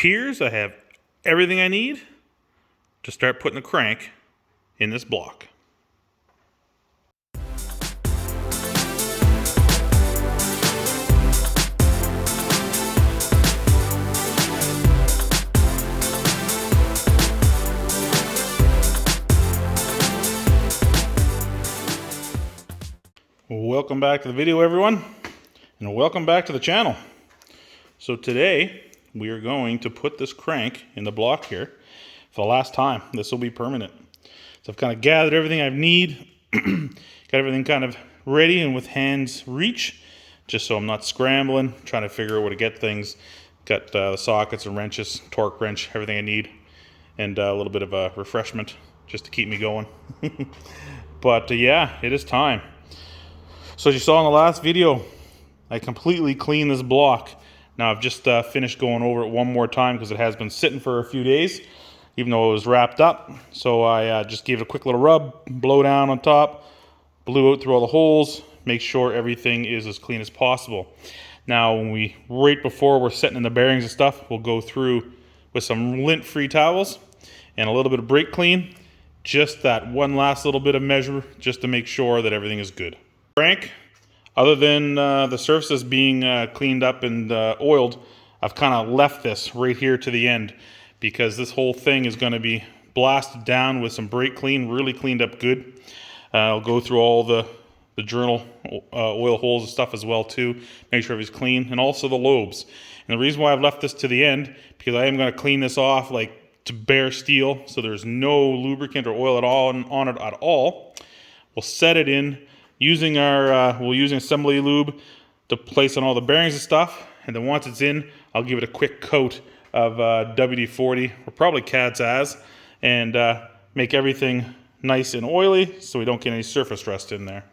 appears I have everything I need to start putting the crank in this block. Welcome back to the video, everyone, and welcome back to the channel. So today we are going to put this crank in the block here for the last time. This will be permanent. So I've kind of gathered everything I need, got everything kind of ready and with hands reach, just so I'm not scrambling, trying to figure out where to get things. Got the sockets and wrenches, torque wrench, everything I need, and a little bit of a refreshment just to keep me going. But yeah, it is time. So as you saw in the last video, I completely cleaned this block. Now I've just finished going over it one more time because it has been sitting for a few days, even though it was wrapped up. So I just gave it a quick little rub, blow down on top, blew out through all the holes, make sure everything is as clean as possible. Now right before we're setting in the bearings and stuff, we'll go through with some lint-free towels and a little bit of brake clean. Just that one last little bit of measure just to make sure that everything is good. Crank, other than the surfaces being cleaned up and oiled, I've kind of left this right here to the end because this whole thing is going to be blasted down with some brake clean, really cleaned up good. I'll go through all the journal oil holes and stuff as well too, make sure everything's clean, and also the lobes. And the reason why I've left this to the end, because I am going to clean this off like to bare steel, so there's no lubricant or oil at all on it at all. We'll set it in using our we'll use assembly lube to place on all the bearings and stuff, and then once it's in, I'll give it a quick coat of WD-40 or probably Cat's As, and make everything nice and oily so we don't get any surface rust in there.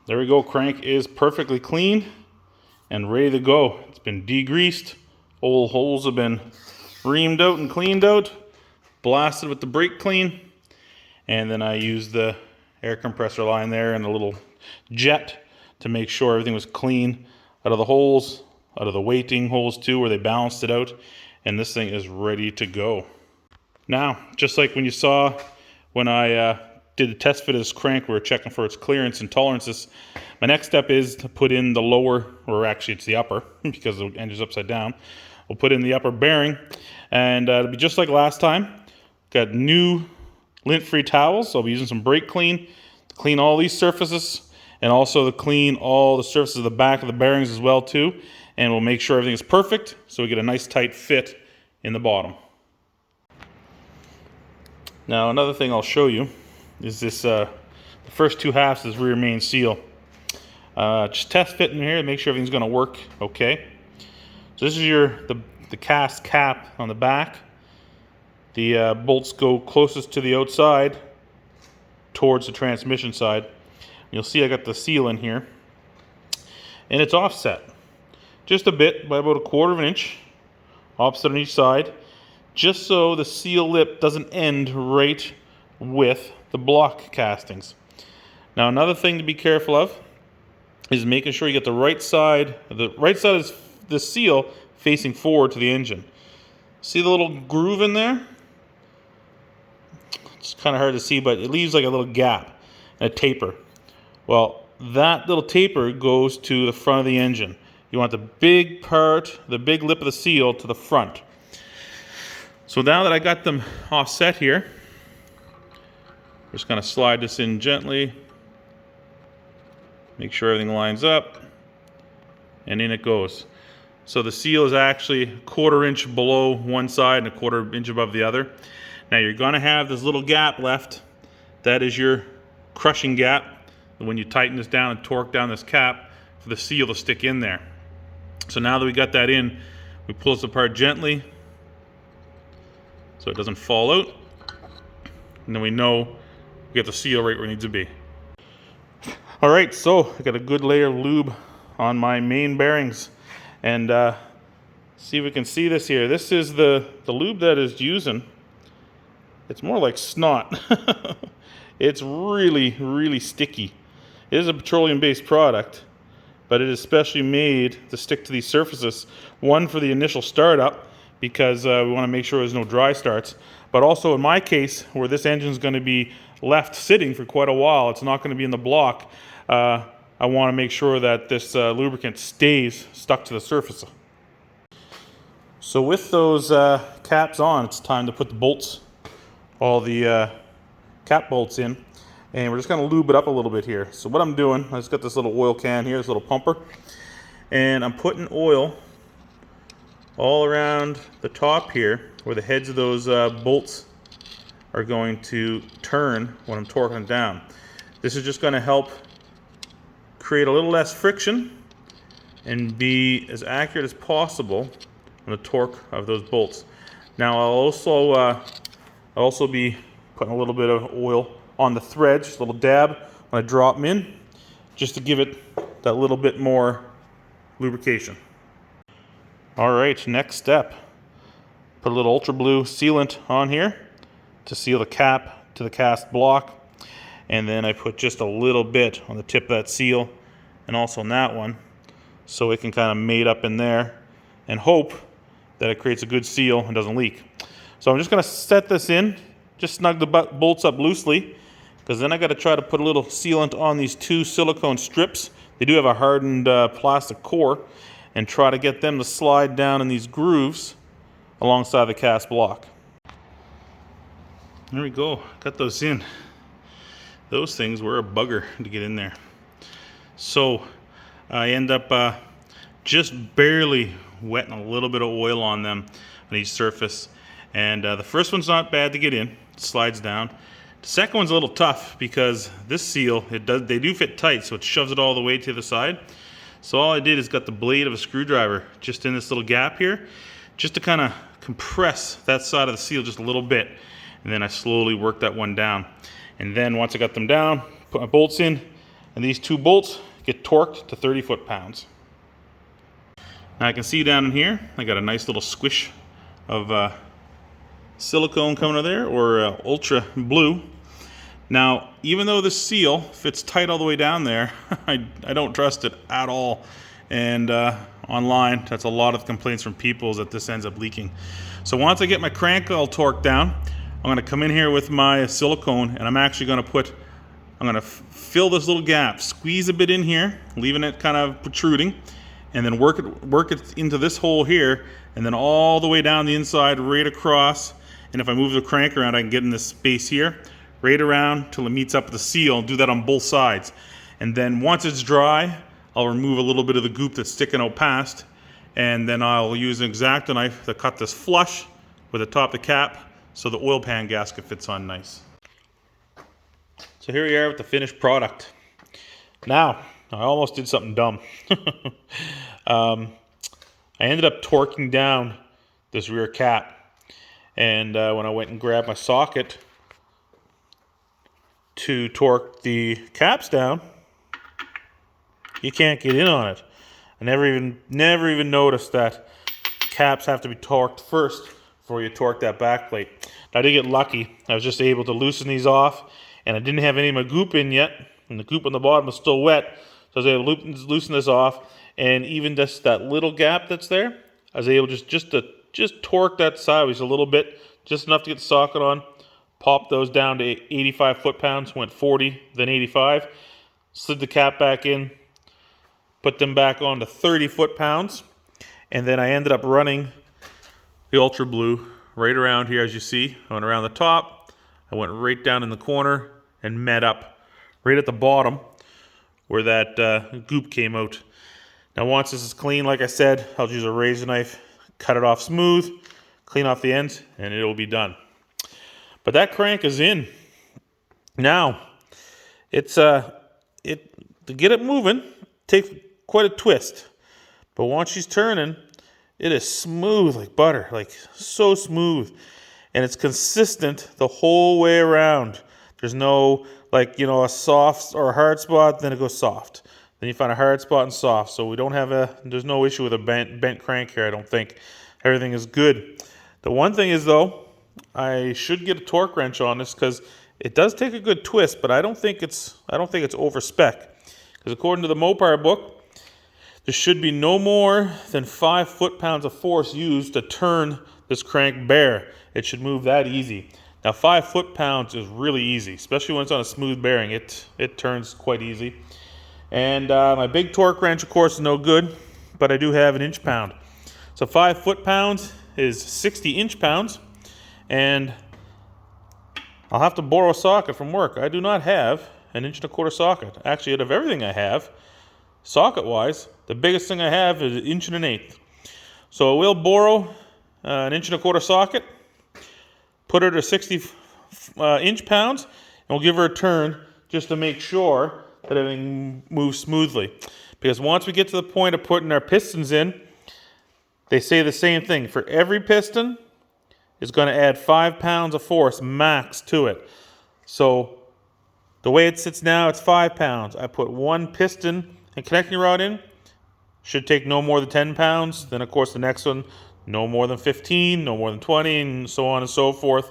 There we go. Crank is perfectly clean and ready to go. It's been degreased, old holes have been reamed out and cleaned out, blasted with the brake clean, and then I used the air compressor line there and a little jet to make sure everything was clean out of the holes, out of the weighting holes too, where they balanced it out, and this thing is ready to go. Now, just like when you saw when I did the test fit of this crank, we were checking for its clearance and tolerances. My next step is to put in the lower, or actually it's the upper, because the engine's upside down. We'll put in the upper bearing, and it'll be just like last time. Got new lint-free towels, so I'll be using some brake clean to clean all these surfaces, and also to clean all the surfaces of the back of the bearings as well too, and we'll make sure everything is perfect so we get a nice tight fit in the bottom. Now another thing I'll show you is this the first two halves of this rear main seal. Just test fitting here to make sure everything's going to work okay. So this is the cast cap on the back. The bolts go closest to the outside towards the transmission side. You'll see I got the seal in here, and it's offset just a bit by about 1/4 inch, opposite on each side, just so the seal lip doesn't end right with the block castings. Now another thing to be careful of is making sure you get the right side of the seal facing forward to the engine. See the little groove in there? It's kind of hard to see, but it leaves like a little gap and a taper. Well, that little taper goes to the front of the engine. You want the big part, the big lip of the seal to the front. So now that I got them offset here, just kind of slide this in gently, make sure everything lines up, and in it goes. So the seal is actually 1/4 inch below one side and 1/4 inch above the other. Now you're going to have this little gap left. That is your crushing gap. When you tighten this down and torque down this cap for the seal to stick in there. So now that we got that in, we pull this apart gently so it doesn't fall out. And then we know we get the seal right where it needs to be. All right, so I got a good layer of lube on my main bearings. And see if we can see this here. This is the lube that is using. It's more like snot. It's really, really sticky. It is a petroleum-based product, but it is specially made to stick to these surfaces. One, for the initial startup, because we want to make sure there's no dry starts. But also in my case, where this engine is going to be left sitting for quite a while, it's not going to be in the block, I want to make sure that this lubricant stays stuck to the surface. So with those caps on, it's time to put the bolts, all the cap bolts in, and we're just going to lube it up a little bit here. So what I'm doing, I just got this little oil can here, this little pumper, and I'm putting oil all around the top here where the heads of those bolts are going to turn when I'm torquing it down. This is just going to help create a little less friction and be as accurate as possible on the torque of those bolts. Now I'll also be putting a little bit of oil on the threads, just a little dab when I drop them in, just to give it that little bit more lubrication. All right, next step. Put a little Ultra Blue sealant on here to seal the cap to the cast block. And then I put just a little bit on the tip of that seal and also on that one, so it can kind of mate up in there and hope that it creates a good seal and doesn't leak. So I'm just going to set this in, just snug the bolts up loosely, because then I got to try to put a little sealant on these two silicone strips. They do have a hardened plastic core, and try to get them to slide down in these grooves alongside the cast block. There we go, got those in. Those things were a bugger to get in there. So I end up just barely wetting a little bit of oil on them on each surface. And the first one's not bad to get in, it slides down. The second one's a little tough because this seal, they do fit tight, so it shoves it all the way to the side. So all I did is got the blade of a screwdriver just in this little gap here, just to kind of compress that side of the seal just a little bit. And then I slowly worked that one down. And then once I got them down, put my bolts in, and these two bolts get torqued to 30 foot-pounds. Now I can see down in here, I got a nice little squish of silicone coming out of there, or Ultra Blue. Now, even though this seal fits tight all the way down there, I don't trust it at all. And online, that's a lot of complaints from people, is that this ends up leaking. So once I get my crank all torqued down, I'm going to come in here with my silicone, and I'm actually going to fill this little gap, squeeze a bit in here, leaving it kind of protruding, and then work it into this hole here, and then all the way down the inside, right across. And if I move the crank around, I can get in this space here, right around till it meets up with the seal. Do that on both sides. And then once it's dry, I'll remove a little bit of the goop that's sticking out past, and then I'll use an X-Acto knife to cut this flush with the top of the cap so the oil pan gasket fits on nice. So here we are with the finished product. Now, I almost did something dumb. I ended up torquing down this rear cap, and when I went and grabbed my socket to torque the caps down, you can't get in on it. I never even noticed that caps have to be torqued first before you torque that back plate. I did get lucky. I was just able to loosen these off, and I didn't have any of my goop in yet, and the goop on the bottom was still wet, so I was able to loosen this off, and even just that little gap that's there, I was able just torque that sideways a little bit, just enough to get the socket on, pop those down to 85 foot-pounds, went 40, then 85, slid the cap back in, put them back on to 30 foot-pounds, and then I ended up running the Ultra Blue right around here, as you see. I went around the top, I went right down in the corner, and met up right at the bottom where that goop came out. Now once this is clean, like I said, I'll use a razor knife, cut it off smooth, clean off the ends, and it'll be done. But that crank is in. Now, to get it moving, takes quite a twist. But once she's turning, it is smooth like butter, like so smooth. And it's consistent the whole way around. There's no, a soft or a hard spot, then it goes soft. Then you find a hard spot and soft. So there's no issue with a bent crank here, I don't think. Everything is good. The one thing is, though, I should get a torque wrench on this because it does take a good twist, but I don't think it's over spec. Because according to the Mopar book, there should be no more than 5 foot-pounds of force used to turn this crank bare. It should move that easy. Now 5 foot-pounds is really easy, especially when it's on a smooth bearing. It turns quite easy. And my big torque wrench, of course, is no good, but I do have an inch-pound. So 5 foot-pounds is 60 inch-pounds, and I'll have to borrow a socket from work. I do not have an 1.25" socket. Actually, out of everything I have, socket-wise, the biggest thing I have is 1 1/8". So I will borrow an 1.25" socket, put her to 60 inch-pounds, and we'll give her a turn just to make sure that everything moves smoothly. Because once we get to the point of putting our pistons in, they say the same thing. For every piston, it's going to add 5 pounds of force max to it. So the way it sits now, it's 5 pounds. I put 1 piston and connecting rod in, should take no more than 10 pounds. Then of course the next one, no more than 15, no more than 20, and so on and so forth.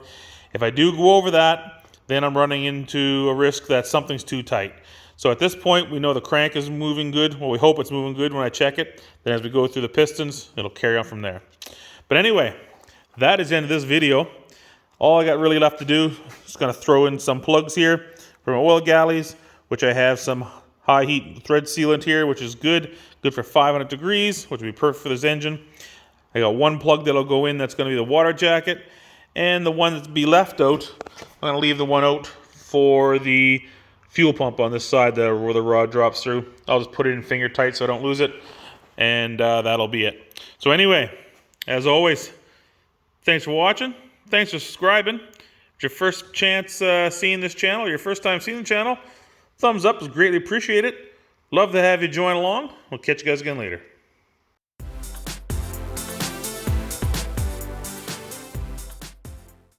If I do go over that, then I'm running into a risk that something's too tight. So at this point, we know the crank is moving good. Well, we hope it's moving good when I check it. Then as we go through the pistons, it'll carry on from there. But anyway, that is the end of this video. All I got really left to do is going to throw in some plugs here for my oil galleys, which I have some high heat thread sealant here, which is good for 500 degrees, which would be perfect for this engine. I got 1 plug that'll go in, that's going to be the water jacket, and the one that'll be left out, I'm going to leave the one out for the fuel pump on this side where the rod drops through. I'll just put it in finger tight so I don't lose it, and that'll be it. So anyway, as always, thanks for watching. Thanks for subscribing. If it's your first chance seeing this channel, or your first time seeing the channel, thumbs up is greatly appreciated. Love to have you join along. We'll catch you guys again later.